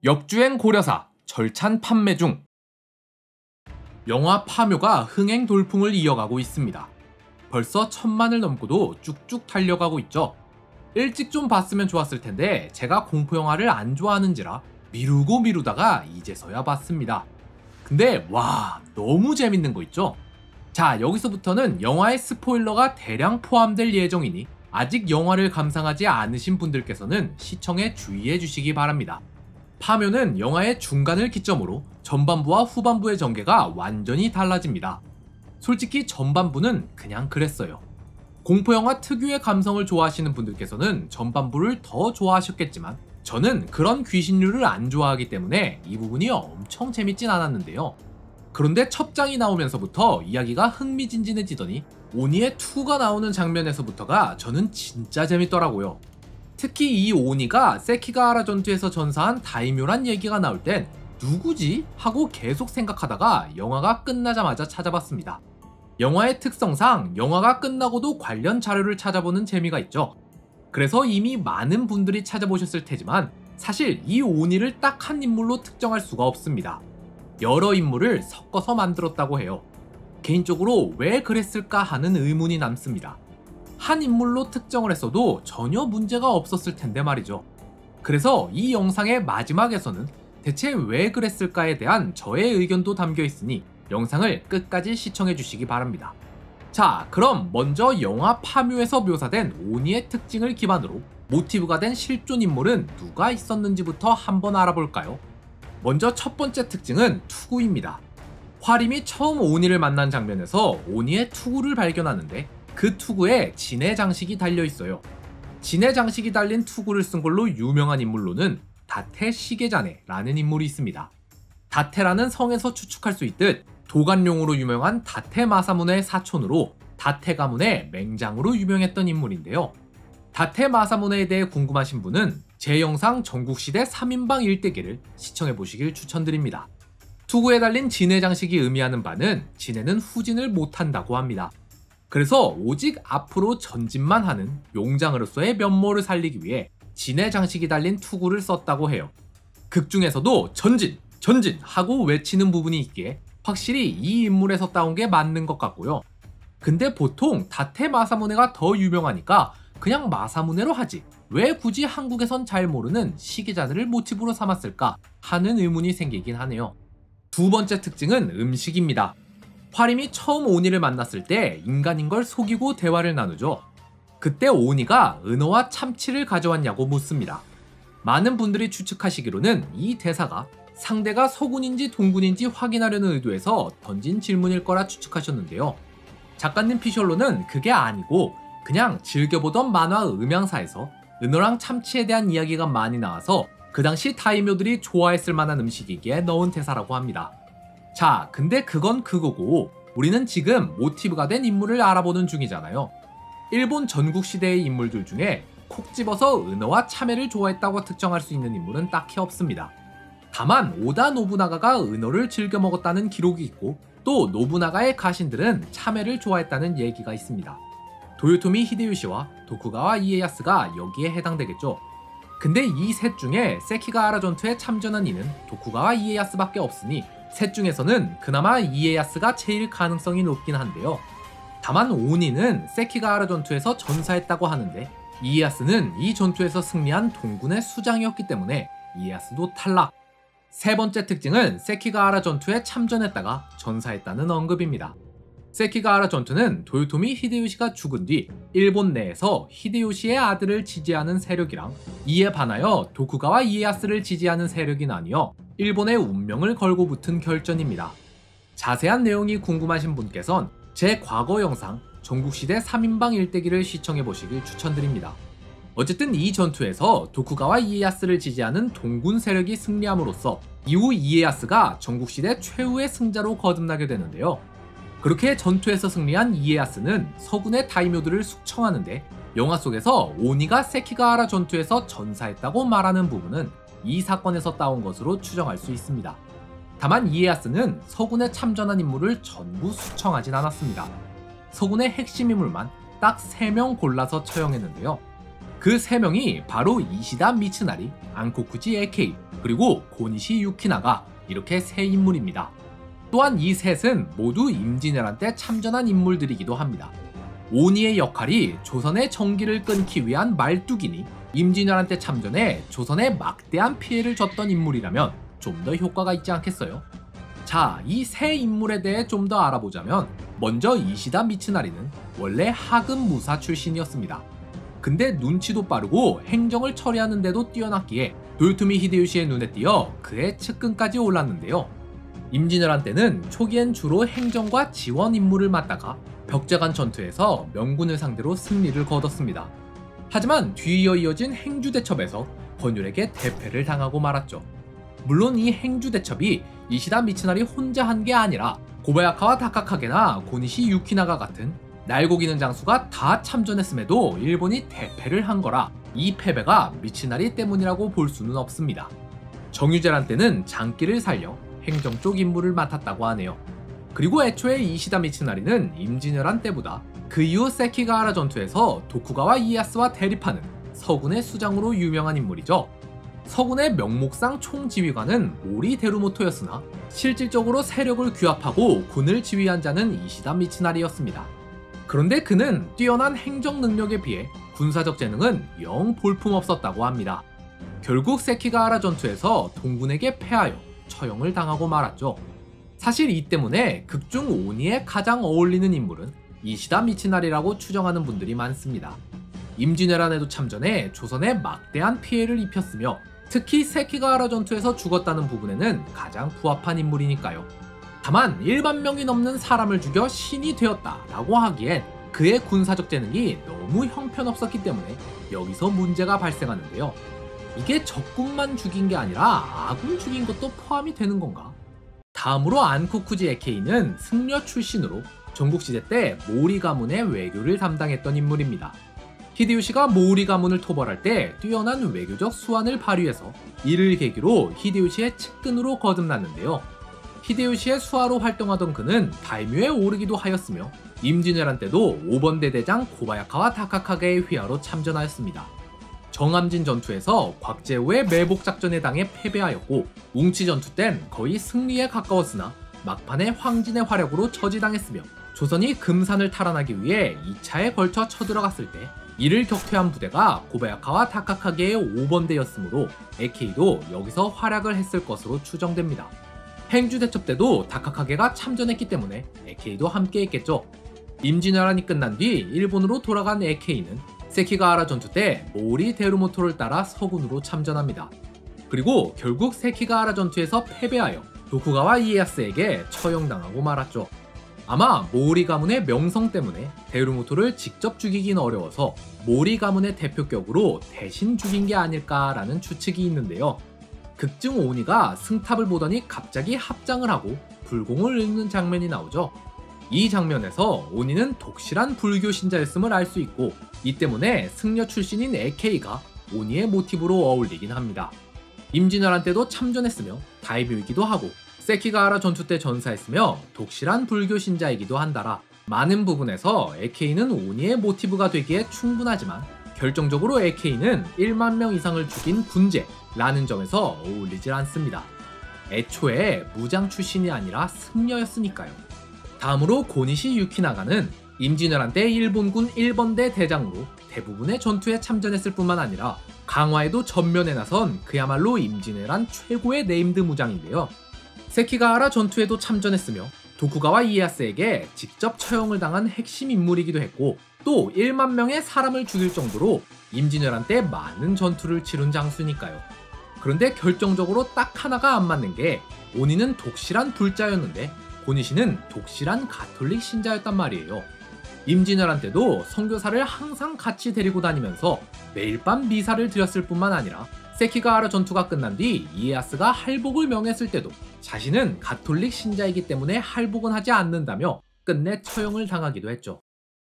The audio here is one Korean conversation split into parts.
역주행 고려사, 절찬 판매 중. 영화 파묘가 흥행 돌풍을 이어가고 있습니다. 벌써 1000만을 넘고도 쭉쭉 달려가고 있죠. 일찍 좀 봤으면 좋았을 텐데 제가 공포영화를 안 좋아하는지라 미루고 미루다가 이제서야 봤습니다. 근데 와, 너무 재밌는 거 있죠? 자, 여기서부터는 영화의 스포일러가 대량 포함될 예정이니 아직 영화를 감상하지 않으신 분들께서는 시청에 주의해 주시기 바랍니다. 파묘는 영화의 중간을 기점으로 전반부와 후반부의 전개가 완전히 달라집니다. 솔직히 전반부는 그냥 그랬어요. 공포영화 특유의 감성을 좋아하시는 분들께서는 전반부를 더 좋아하셨겠지만 저는 그런 귀신류를 안 좋아하기 때문에 이 부분이 엄청 재밌진 않았는데요. 그런데 첫 장이 나오면서부터 이야기가 흥미진진해지더니 오니의 2가 나오는 장면에서부터가 저는 진짜 재밌더라고요. 특히 이 오니가 세키가하라 전투에서 전사한 다이묘란 얘기가 나올 땐 누구지? 하고 계속 생각하다가 영화가 끝나자마자 찾아봤습니다. 영화의 특성상 영화가 끝나고도 관련 자료를 찾아보는 재미가 있죠. 그래서 이미 많은 분들이 찾아보셨을 테지만 사실 이 오니를 딱 한 인물로 특정할 수가 없습니다. 여러 인물을 섞어서 만들었다고 해요. 개인적으로 왜 그랬을까 하는 의문이 남습니다. 한 인물로 특정을 했어도 전혀 문제가 없었을 텐데 말이죠. 그래서 이 영상의 마지막에서는 대체 왜 그랬을까에 대한 저의 의견도 담겨 있으니 영상을 끝까지 시청해 주시기 바랍니다. 자, 그럼 먼저 영화 파묘에서 묘사된 오니의 특징을 기반으로 모티브가 된 실존 인물은 누가 있었는지부터 한번 알아볼까요? 먼저 첫 번째 특징은 투구입니다. 화림이 처음 오니를 만난 장면에서 오니의 투구를 발견하는데 그 투구에 진의 장식이 달려 있어요. 진의 장식이 달린 투구를 쓴 걸로 유명한 인물로는 다테 시게자네라는 인물이 있습니다. 다테라는 성에서 추측할 수 있듯 도관용으로 유명한 다테 마사문의 사촌으로 다테 가문의 맹장으로 유명했던 인물인데요. 다테 마사문에 대해 궁금하신 분은 제 영상 전국시대 3인방 일대기를 시청해보시길 추천드립니다. 투구에 달린 진의 장식이 의미하는 바는 진해는 후진을 못한다고 합니다. 그래서 오직 앞으로 전진만 하는 용장으로서의 면모를 살리기 위해 진의 장식이 달린 투구를 썼다고 해요. 극 중에서도 전진! 전진! 하고 외치는 부분이 있기에 확실히 이 인물에서 따온 게 맞는 것 같고요. 근데 보통 다테 마사무네가 더 유명하니까 그냥 마사무네로 하지 왜 굳이 한국에선 잘 모르는 시게자네를 모티브로 삼았을까 하는 의문이 생기긴 하네요. 두 번째 특징은 음식입니다. 화림이 처음 오니를 만났을 때 인간인 걸 속이고 대화를 나누죠. 그때 오니가 은어와 참치를 가져왔냐고 묻습니다. 많은 분들이 추측하시기로는 이 대사가 상대가 서군인지 동군인지 확인하려는 의도에서 던진 질문일 거라 추측하셨는데요. 작가님 피셜로는 그게 아니고 그냥 즐겨보던 만화 음향사에서 은어랑 참치에 대한 이야기가 많이 나와서 그 당시 다이묘들이 좋아했을 만한 음식이기에 넣은 대사라고 합니다. 자, 근데 그건 그거고 우리는 지금 모티브가 된 인물을 알아보는 중이잖아요. 일본 전국시대의 인물들 중에 콕 집어서 은어와 참외를 좋아했다고 특정할 수 있는 인물은 딱히 없습니다. 다만 오다 노부나가가 은어를 즐겨 먹었다는 기록이 있고 또 노부나가의 가신들은 참외를 좋아했다는 얘기가 있습니다. 도요토미 히데요시와 도쿠가와 이에야스가 여기에 해당되겠죠. 근데 이 셋 중에 세키가하라 전투에 참전한 이는 도쿠가와 이에야스밖에 없으니 셋 중에서는 그나마 이에야스가 제일 가능성이 높긴 한데요. 다만 오니는 세키가하라 전투에서 전사했다고 하는데 이에야스는 이 전투에서 승리한 동군의 수장이었기 때문에 이에야스도 탈락. 세 번째 특징은 세키가하라 전투에 참전했다가 전사했다는 언급입니다. 세키가하라 전투는 도요토미 히데요시가 죽은 뒤 일본 내에서 히데요시의 아들을 지지하는 세력이랑 이에 반하여 도쿠가와 이에야스를 지지하는 세력이 나뉘어 일본의 운명을 걸고 붙은 결전입니다. 자세한 내용이 궁금하신 분께선 제 과거 영상 전국시대 3인방 일대기를 시청해보시길 추천드립니다. 어쨌든 이 전투에서 도쿠가와 이에야스를 지지하는 동군 세력이 승리함으로써 이후 이에야스가 전국시대 최후의 승자로 거듭나게 되는데요. 그렇게 전투에서 승리한 이에야스는 서군의 다이묘들을 숙청하는데 영화 속에서 오니가 세키가하라 전투에서 전사했다고 말하는 부분은 이 사건에서 따온 것으로 추정할 수 있습니다. 다만 이에야스는 서군에 참전한 인물을 전부 숙청하진 않았습니다. 서군의 핵심 인물만 딱 3명 골라서 처형했는데요. 그 3명이 바로 이시다 미츠나리, 안코쿠지 에케이, 그리고 고니시 유키나가 이렇게 세 인물입니다. 또한 이 셋은 모두 임진왜란 때 참전한 인물들이기도 합니다. 오니의 역할이 조선의 정기를 끊기 위한 말뚝이니 임진왜란 때 참전해 조선에 막대한 피해를 줬던 인물이라면 좀 더 효과가 있지 않겠어요? 자, 이 세 인물에 대해 좀 더 알아보자면 먼저 이시다 미츠나리는 원래 하급 무사 출신이었습니다. 근데 눈치도 빠르고 행정을 처리하는 데도 뛰어났기에 도요토미 히데요시의 눈에 띄어 그의 측근까지 올랐는데요. 임진왜란 때는 초기엔 주로 행정과 지원 임무를 맡다가 벽제간 전투에서 명군을 상대로 승리를 거뒀습니다. 하지만 뒤이어 이어진 행주대첩에서 권율에게 대패를 당하고 말았죠. 물론 이 행주대첩이 이시다 미츠나리 혼자 한 게 아니라 고바야카와 다카카게나 고니시 유키나가 같은 날고기는 장수가 다 참전했음에도 일본이 대패를 한 거라 이 패배가 미츠나리 때문이라고 볼 수는 없습니다. 정유재란 때는 장기를 살려 행정 쪽 임무를 맡았다고 하네요. 그리고 애초에 이시다 미츠나리는 임진왜란 때보다 그 이후 세키가하라 전투에서 도쿠가와 이에야스와 대립하는 서군의 수장으로 유명한 인물이죠. 서군의 명목상 총지휘관은 모리 데루모토였으나 실질적으로 세력을 규합하고 군을 지휘한 자는 이시다 미츠나리였습니다. 그런데 그는 뛰어난 행정 능력에 비해 군사적 재능은 영 볼품없었다고 합니다. 결국 세키가하라 전투에서 동군에게 패하여 처형을 당하고 말았죠. 사실 이 때문에 극중 오니에 가장 어울리는 인물은 이시다 미츠나리라고 추정하는 분들이 많습니다. 임진왜란에도 참전해 조선에 막대한 피해를 입혔으며 특히 세키가하라 전투에서 죽었다는 부분에는 가장 부합한 인물이니까요. 다만 1만 명이 넘는 사람을 죽여 신이 되었다라고 하기엔 그의 군사적 재능이 너무 형편없었기 때문에 여기서 문제가 발생하는데요. 이게 적군만 죽인 게 아니라 아군 죽인 것도 포함이 되는 건가? 다음으로 안코쿠지 에케이는 승려 출신으로 전국시대 때 모리 가문의 외교를 담당했던 인물입니다. 히데요시가 모리 가문을 토벌할 때 뛰어난 외교적 수완을 발휘해서 이를 계기로 히데요시의 측근으로 거듭났는데요. 히데요시의 수하로 활동하던 그는 다이묘에 오르기도 하였으며 임진왜란 때도 5번대 대장 고바야카와 다카카게의 휘하로 참전하였습니다. 정암진 전투에서 곽재우의 매복 작전에 당해 패배하였고 웅치 전투 땐 거의 승리에 가까웠으나 막판에 황진의 화력으로 저지당했으며 조선이 금산을 탈환하기 위해 2차에 걸쳐 쳐들어갔을 때 이를 격퇴한 부대가 고바야카와 다카카게의 5번대였으므로 에케이도 여기서 활약을 했을 것으로 추정됩니다. 행주대첩 때도 다카카게가 참전했기 때문에 에케이도 함께 했겠죠. 임진왜란이 끝난 뒤 일본으로 돌아간 에케이는 세키가하라 전투 때 모리 데루모토를 따라 서군으로 참전합니다. 그리고 결국 세키가하라 전투에서 패배하여 도쿠가와 이에야스에게 처형당하고 말았죠. 아마 모리 가문의 명성 때문에 데루모토를 직접 죽이긴 어려워서 모리 가문의 대표격으로 대신 죽인 게 아닐까라는 추측이 있는데요. 극중 오니가 승탑을 보더니 갑자기 합장을 하고 불공을 읽는 장면이 나오죠. 이 장면에서 오니는 독실한 불교 신자였음을 알 수 있고 이 때문에 승려 출신인 에케이가 오니의 모티브로 어울리긴 합니다. 임진왜란 때도 참전했으며 다이묘이기도 하고 세키가하라 전투 때 전사했으며 독실한 불교 신자이기도 한다라 많은 부분에서 에케이는 오니의 모티브가 되기에 충분하지만 결정적으로 에케이는 1만 명 이상을 죽인 군제라는 점에서 어울리질 않습니다. 애초에 무장 출신이 아니라 승려였으니까요. 다음으로 고니시 유키나가는 임진왜란 때 일본군 1번대 대장으로 대부분의 전투에 참전했을 뿐만 아니라 강화에도 전면에 나선 그야말로 임진왜란 최고의 네임드 무장인데요. 세키가하라 전투에도 참전했으며 도쿠가와 이에야스에게 직접 처형을 당한 핵심 인물이기도 했고 또 1만 명의 사람을 죽일 정도로 임진왜란 때 많은 전투를 치룬 장수니까요. 그런데 결정적으로 딱 하나가 안 맞는 게 오니는 독실한 불자였는데 고니시는 독실한 가톨릭 신자였단 말이에요. 임진왜란 때도 선교사를 항상 같이 데리고 다니면서 매일 밤 미사를 드렸을 뿐만 아니라 세키가하라 전투가 끝난 뒤 이에야스가 할복을 명했을 때도 자신은 가톨릭 신자이기 때문에 할복은 하지 않는다며 끝내 처형을 당하기도 했죠.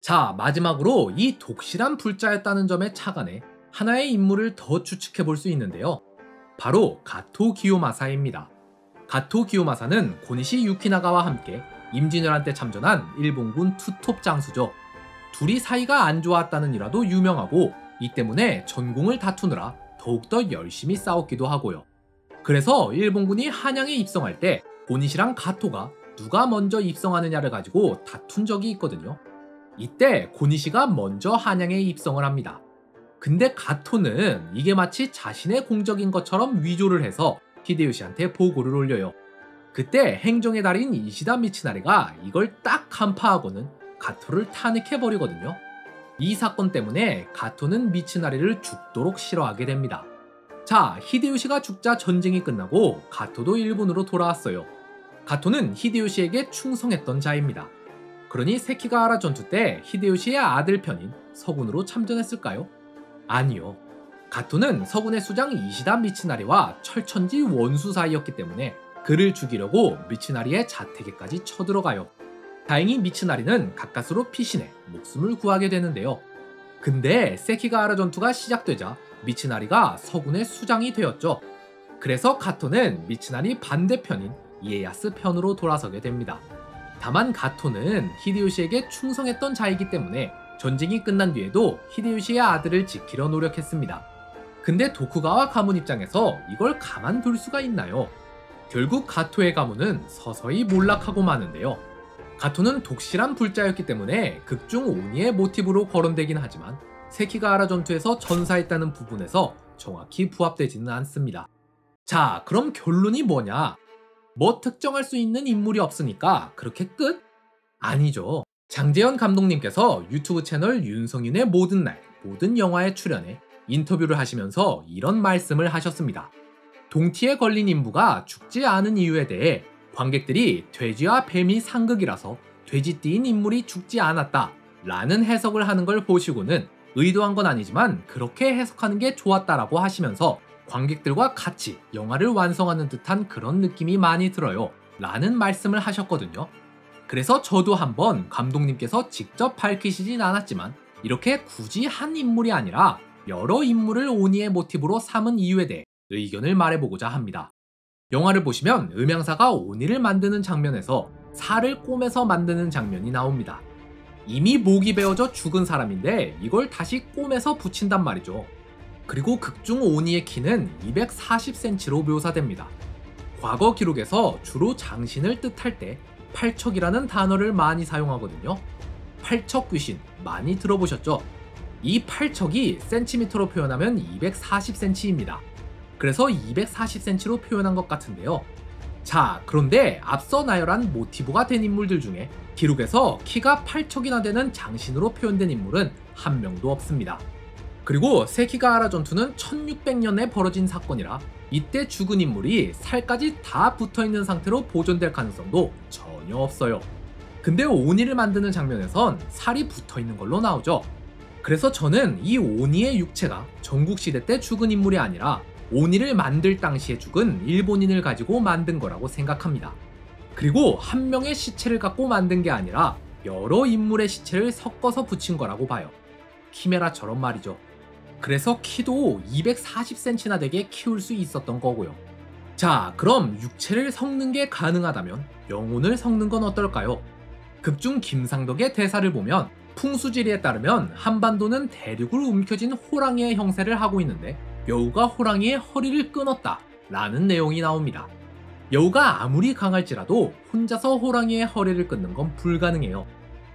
자, 마지막으로 이 독실한 불자였다는 점에 착안해 하나의 인물을 더 추측해 볼 수 있는데요. 바로 가토 기요마사입니다. 가토 기요마사는 고니시 유키나가와 함께 임진왜란 때 참전한 일본군 투톱 장수죠. 둘이 사이가 안 좋았다는 일화도 유명하고 이 때문에 전공을 다투느라 더욱더 열심히 싸웠기도 하고요. 그래서 일본군이 한양에 입성할 때 고니시랑 가토가 누가 먼저 입성하느냐를 가지고 다툰 적이 있거든요. 이때 고니시가 먼저 한양에 입성을 합니다. 근데 가토는 이게 마치 자신의 공적인 것처럼 위조를 해서 히데요시한테 보고를 올려요. 그때 행정의 달인 이시다 미츠나리가 이걸 딱 간파하고는 가토를 탄핵해버리거든요. 이 사건 때문에 가토는 미츠나리를 죽도록 싫어하게 됩니다. 자, 히데요시가 죽자 전쟁이 끝나고 가토도 일본으로 돌아왔어요. 가토는 히데요시에게 충성했던 자입니다. 그러니 세키가하라 전투 때 히데요시의 아들 편인 서군으로 참전했을까요? 아니요. 가토는 서군의 수장 이시다 미츠나리와 철천지 원수 사이였기 때문에 그를 죽이려고 미츠나리의 자택에까지 쳐들어가요. 다행히 미츠나리는 가까스로 피신해 목숨을 구하게 되는데요. 근데 세키가하라 전투가 시작되자 미츠나리가 서군의 수장이 되었죠. 그래서 가토는 미츠나리 반대편인 이에야스 편으로 돌아서게 됩니다. 다만 가토는 히데요시에게 충성했던 자이기 때문에 전쟁이 끝난 뒤에도 히데요시의 아들을 지키려 노력했습니다. 근데 도쿠가와 가문 입장에서 이걸 가만둘 수가 있나요? 결국 가토의 가문은 서서히 몰락하고 마는데요. 가토는 독실한 불자였기 때문에 극중 오니의 모티브로 거론되긴 하지만 세키가하라 전투에서 전사했다는 부분에서 정확히 부합되지는 않습니다. 자, 그럼 결론이 뭐냐? 뭐 특정할 수 있는 인물이 없으니까 그렇게 끝? 아니죠. 장재현 감독님께서 유튜브 채널 윤성윤의 모든 날, 모든 영화에 출연해 인터뷰를 하시면서 이런 말씀을 하셨습니다. 동티에 걸린 인부가 죽지 않은 이유에 대해 관객들이 돼지와 뱀이 상극이라서 돼지띠인 인물이 죽지 않았다 라는 해석을 하는 걸 보시고는 의도한 건 아니지만 그렇게 해석하는 게 좋았다라고 하시면서 관객들과 같이 영화를 완성하는 듯한 그런 느낌이 많이 들어요 라는 말씀을 하셨거든요. 그래서 저도 한번 감독님께서 직접 밝히시진 않았지만 이렇게 굳이 한 인물이 아니라 여러 인물을 오니의 모티브로 삼은 이유에 대해 의견을 말해보고자 합니다. 영화를 보시면 음향사가 오니를 만드는 장면에서 살을 꼬매서 만드는 장면이 나옵니다. 이미 목이 베어져 죽은 사람인데 이걸 다시 꼬매서 붙인단 말이죠. 그리고 극중 오니의 키는 240cm로 묘사됩니다. 과거 기록에서 주로 장신을 뜻할 때 팔척이라는 단어를 많이 사용하거든요. 팔척 귀신 많이 들어보셨죠? 이 팔척이 센티미터로 표현하면 240cm입니다. 그래서 240cm로 표현한 것 같은데요. 자, 그런데 앞서 나열한 모티브가 된 인물들 중에 기록에서 키가 8척이나 되는 장신으로 표현된 인물은 한 명도 없습니다. 그리고 세키가하라 전투는 1600년에 벌어진 사건이라 이때 죽은 인물이 살까지 다 붙어있는 상태로 보존될 가능성도 전혀 없어요. 근데 오니를 만드는 장면에선 살이 붙어있는 걸로 나오죠. 그래서 저는 이 오니의 육체가 전국시대 때 죽은 인물이 아니라 오니를 만들 당시에 죽은 일본인을 가지고 만든 거라고 생각합니다. 그리고 한 명의 시체를 갖고 만든 게 아니라 여러 인물의 시체를 섞어서 붙인 거라고 봐요. 키메라처럼 말이죠. 그래서 키도 240cm나 되게 키울 수 있었던 거고요. 자, 그럼 육체를 섞는 게 가능하다면 영혼을 섞는 건 어떨까요? 극중 김상덕의 대사를 보면 풍수지리에 따르면 한반도는 대륙을 움켜쥔 호랑이의 형세를 하고 있는데 여우가 호랑이의 허리를 끊었다 라는 내용이 나옵니다. 여우가 아무리 강할지라도 혼자서 호랑이의 허리를 끊는 건 불가능해요.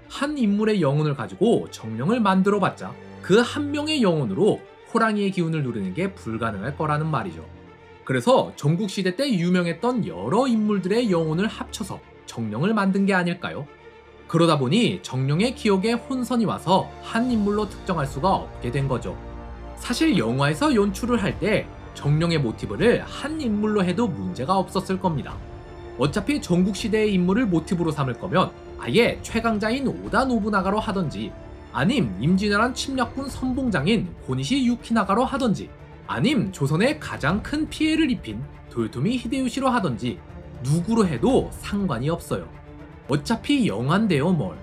한 인물의 영혼을 가지고 정령을 만들어봤자 그 한 명의 영혼으로 호랑이의 기운을 누리는 게 불가능할 거라는 말이죠. 그래서 전국시대 때 유명했던 여러 인물들의 영혼을 합쳐서 정령을 만든 게 아닐까요? 그러다 보니 정령의 기억에 혼선이 와서 한 인물로 특정할 수가 없게 된 거죠. 사실 영화에서 연출을 할 때 정령의 모티브를 한 인물로 해도 문제가 없었을 겁니다. 어차피 전국시대의 인물을 모티브로 삼을 거면 아예 최강자인 오다 노부나가로 하던지 아님 임진왜란 침략군 선봉장인 고니시 유키나가로 하던지 아님 조선에 가장 큰 피해를 입힌 도요토미 히데요시로 하던지 누구로 해도 상관이 없어요. 어차피 영화인데요 뭘.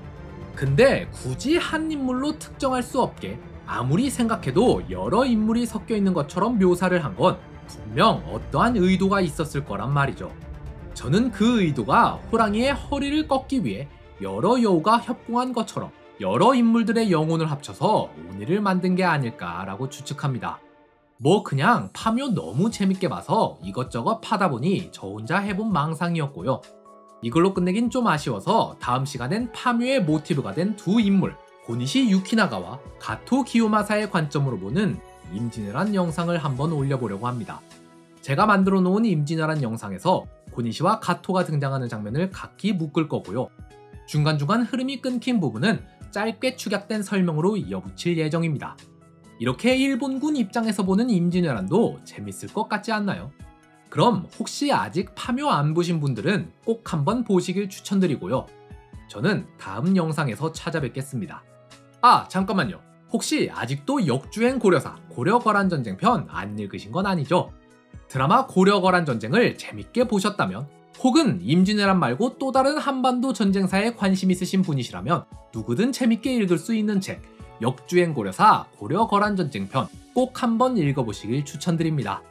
근데 굳이 한 인물로 특정할 수 없게 아무리 생각해도 여러 인물이 섞여 있는 것처럼 묘사를 한 건 분명 어떠한 의도가 있었을 거란 말이죠. 저는 그 의도가 호랑이의 허리를 꺾기 위해 여러 여우가 협공한 것처럼 여러 인물들의 영혼을 합쳐서 오니를 만든 게 아닐까라고 추측합니다. 뭐 그냥 파묘 너무 재밌게 봐서 이것저것 파다 보니 저 혼자 해본 망상이었고요. 이걸로 끝내긴 좀 아쉬워서 다음 시간엔 파묘의 모티브가 된 두 인물, 고니시 유키나가와 가토 기요마사의 관점으로 보는 임진왜란 영상을 한번 올려보려고 합니다. 제가 만들어 놓은 임진왜란 영상에서 고니시와 가토가 등장하는 장면을 각기 묶을 거고요. 중간중간 흐름이 끊긴 부분은 짧게 축약된 설명으로 이어붙일 예정입니다. 이렇게 일본군 입장에서 보는 임진왜란도 재밌을 것 같지 않나요? 그럼 혹시 아직 파묘 안 보신 분들은 꼭 한번 보시길 추천드리고요. 저는 다음 영상에서 찾아뵙겠습니다. 아, 잠깐만요. 혹시 아직도 역주행 고려사 고려거란전쟁 편 안 읽으신 건 아니죠? 드라마 고려거란전쟁을 재밌게 보셨다면, 혹은 임진왜란 말고 또 다른 한반도 전쟁사에 관심 있으신 분이시라면 누구든 재밌게 읽을 수 있는 책 역주행 고려사 고려거란전쟁 편 꼭 한번 읽어보시길 추천드립니다.